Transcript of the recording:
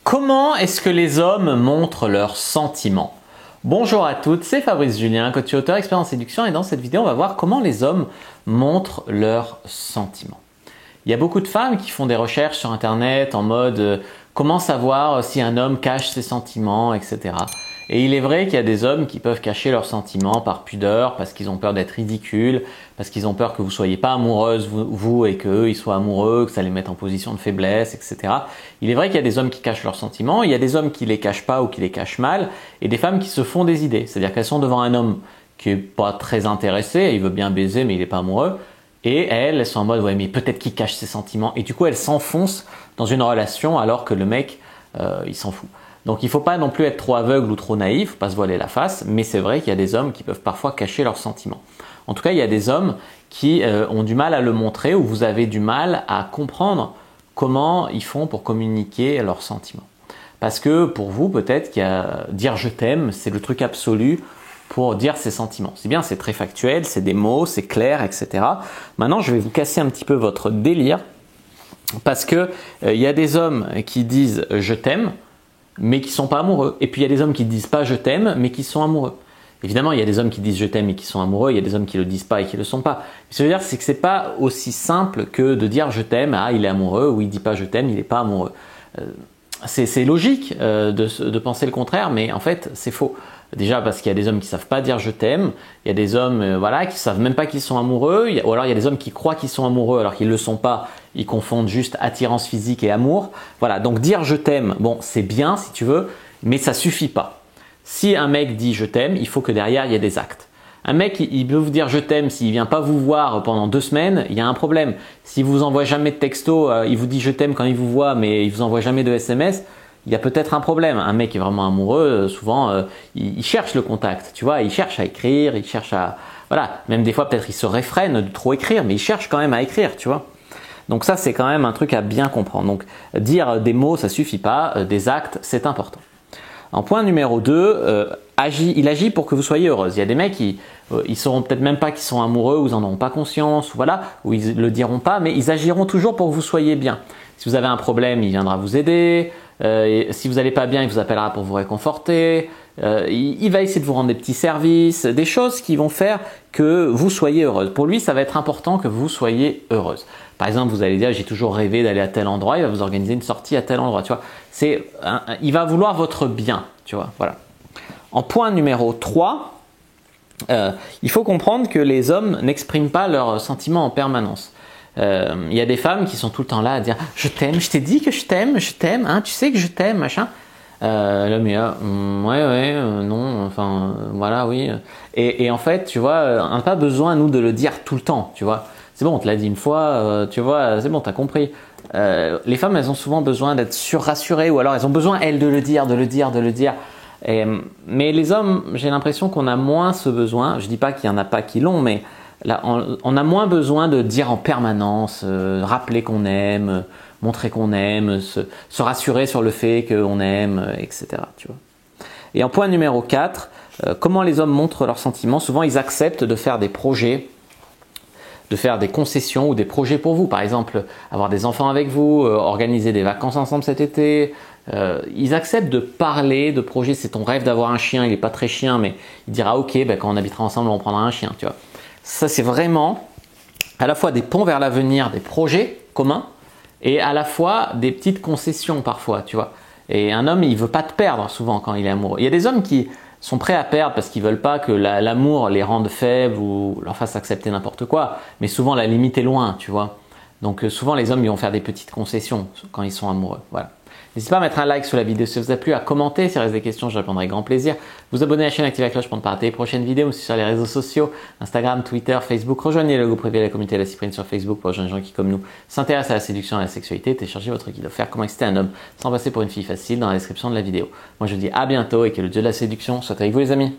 Comment est-ce que les hommes montrent leurs sentiments? Bonjour à toutes, c'est Fabrice Julien, coach et auteur expert en séduction, et dans cette vidéo on va voir comment les hommes montrent leurs sentiments. Il y a beaucoup de femmes qui font des recherches sur internet en mode comment savoir si un homme cache ses sentiments, etc. Et il est vrai qu'il y a des hommes qui peuvent cacher leurs sentiments par pudeur, parce qu'ils ont peur d'être ridicules, parce qu'ils ont peur que vous ne soyez pas amoureuse, vous, et qu'eux, ils soient amoureux, que ça les mette en position de faiblesse, etc. Il est vrai qu'il y a des hommes qui cachent leurs sentiments, il y a des hommes qui les cachent pas ou qui les cachent mal, et des femmes qui se font des idées. C'est-à-dire qu'elles sont devant un homme qui est pas très intéressé, il veut bien baiser, mais il n'est pas amoureux, et elles sont en mode « ouais, mais peut-être qu'il cache ses sentiments », et du coup, elles s'enfoncent dans une relation alors que le mec, il s'en fout. Donc il ne faut pas non plus être trop aveugle ou trop naïf, il ne faut pas se voiler la face, mais c'est vrai qu'il y a des hommes qui peuvent parfois cacher leurs sentiments. En tout cas, il y a des hommes qui ont du mal à le montrer, ou vous avez du mal à comprendre comment ils font pour communiquer leurs sentiments. Parce que pour vous, peut-être qu'il y a dire je t'aime, c'est le truc absolu pour dire ses sentiments. C'est bien, c'est très factuel, c'est des mots, c'est clair, etc. Maintenant, je vais vous casser un petit peu votre délire, parce que il y a des hommes qui disent je t'aime, mais qui ne sont pas amoureux. Et puis il y a des hommes qui ne disent pas je t'aime, mais qui sont amoureux. Évidemment, il y a des hommes qui disent je t'aime et qui sont amoureux, il y a des hommes qui ne le disent pas et qui ne le sont pas. Ce que je veux dire, c'est que ce n'est pas aussi simple que de dire je t'aime, ah il est amoureux, ou il ne dit pas je t'aime, il n'est pas amoureux. C'est logique de penser le contraire, mais en fait c'est faux. Déjà parce qu'il y a des hommes qui ne savent pas dire je t'aime, il y a des hommes voilà, qui ne savent même pas qu'ils sont amoureux, ou alors il y a des hommes qui croient qu'ils sont amoureux alors qu'ils ne le sont pas, ils confondent juste attirance physique et amour. Voilà, donc dire je t'aime, bon c'est bien si tu veux, mais ça suffit pas. Si un mec dit je t'aime, il faut que derrière il y ait des actes. Un mec, il peut vous dire je t'aime, s'il vient pas vous voir pendant 2 semaines, il y a un problème. S'il vous envoie jamais de texto, il vous dit je t'aime quand il vous voit, mais il vous envoie jamais de SMS, il y a peut-être un problème. Un mec est vraiment amoureux, souvent il cherche le contact, tu vois, il cherche à écrire, il cherche à... Voilà, même des fois peut-être il se réfrène de trop écrire, mais il cherche quand même à écrire, tu vois. Donc ça c'est quand même un truc à bien comprendre. Donc dire des mots ça suffit pas, des actes c'est important. En point numéro 2, il agit pour que vous soyez heureuse. Il y a des mecs ils sauront peut-être même pas qu'ils sont amoureux, ou ils en auront pas conscience, ou voilà, ou ils le diront pas, mais ils agiront toujours pour que vous soyez bien. Si vous avez un problème, il viendra vous aider. Si vous n'allez pas bien, il vous appellera pour vous réconforter. Il va essayer de vous rendre des petits services, des choses qui vont faire que vous soyez heureuse. Pour lui, ça va être important que vous soyez heureuse. Par exemple, vous allez dire j'ai toujours rêvé d'aller à tel endroit, il va vous organiser une sortie à tel endroit. Tu vois, il va vouloir votre bien. Tu vois, voilà. En point numéro 3, il faut comprendre que les hommes n'expriment pas leurs sentiments en permanence. Il y a des femmes qui sont tout le temps là à dire je t'aime, je t'ai dit que je t'aime, hein, tu sais que je t'aime, machin. L'homme est là, non, enfin, voilà, oui. Et en fait, tu vois, on n'a pas besoin, nous, de le dire tout le temps, tu vois. C'est bon, on te l'a dit une fois, tu vois, c'est bon, t'as compris. Les femmes, elles ont souvent besoin d'être surrassurées, ou alors elles ont besoin, elles, de le dire. Mais les hommes, j'ai l'impression qu'on a moins ce besoin. Je dis pas qu'il y en a pas qui l'ont, mais là, on a moins besoin de dire en permanence, rappeler qu'on aime, montrer qu'on aime, se rassurer sur le fait qu'on aime, etc. Tu vois. Et en point numéro 4, comment les hommes montrent leurs sentiments? Souvent, ils acceptent de faire des projets, de faire des concessions ou des projets pour vous. Par exemple, avoir des enfants avec vous, organiser des vacances ensemble cet été. Ils acceptent de parler de projets. C'est ton rêve d'avoir un chien, il n'est pas très chien, mais il dira ok, ben, quand on habitera ensemble, on prendra un chien. Tu vois. Ça, c'est vraiment à la fois des ponts vers l'avenir, des projets communs, et à la fois des petites concessions parfois, tu vois. Et un homme, il veut pas te perdre souvent quand il est amoureux. Il y a des hommes qui sont prêts à perdre parce qu'ils veulent pas que l'amour les rende faibles ou leur fasse accepter n'importe quoi. Mais souvent, la limite est loin, tu vois. Donc souvent, les hommes, ils vont faire des petites concessions quand ils sont amoureux. Voilà. N'hésitez pas à mettre un like sur la vidéo si ça vous a plu, à commenter, si il reste des questions, je répondrai avec grand plaisir. Vous abonner à la chaîne, activer la cloche pour ne pas rater les prochaines vidéos, aussi sur les réseaux sociaux, Instagram, Twitter, Facebook. Rejoignez le groupe privé de la communauté de la Cyprine sur Facebook pour rejoindre des gens qui, comme nous, s'intéressent à la séduction et à la sexualité. Téléchargez votre guide offert Comment exciter un homme sans passer pour une fille facile dans la description de la vidéo. Moi je vous dis à bientôt et que le dieu de la séduction soit avec vous les amis.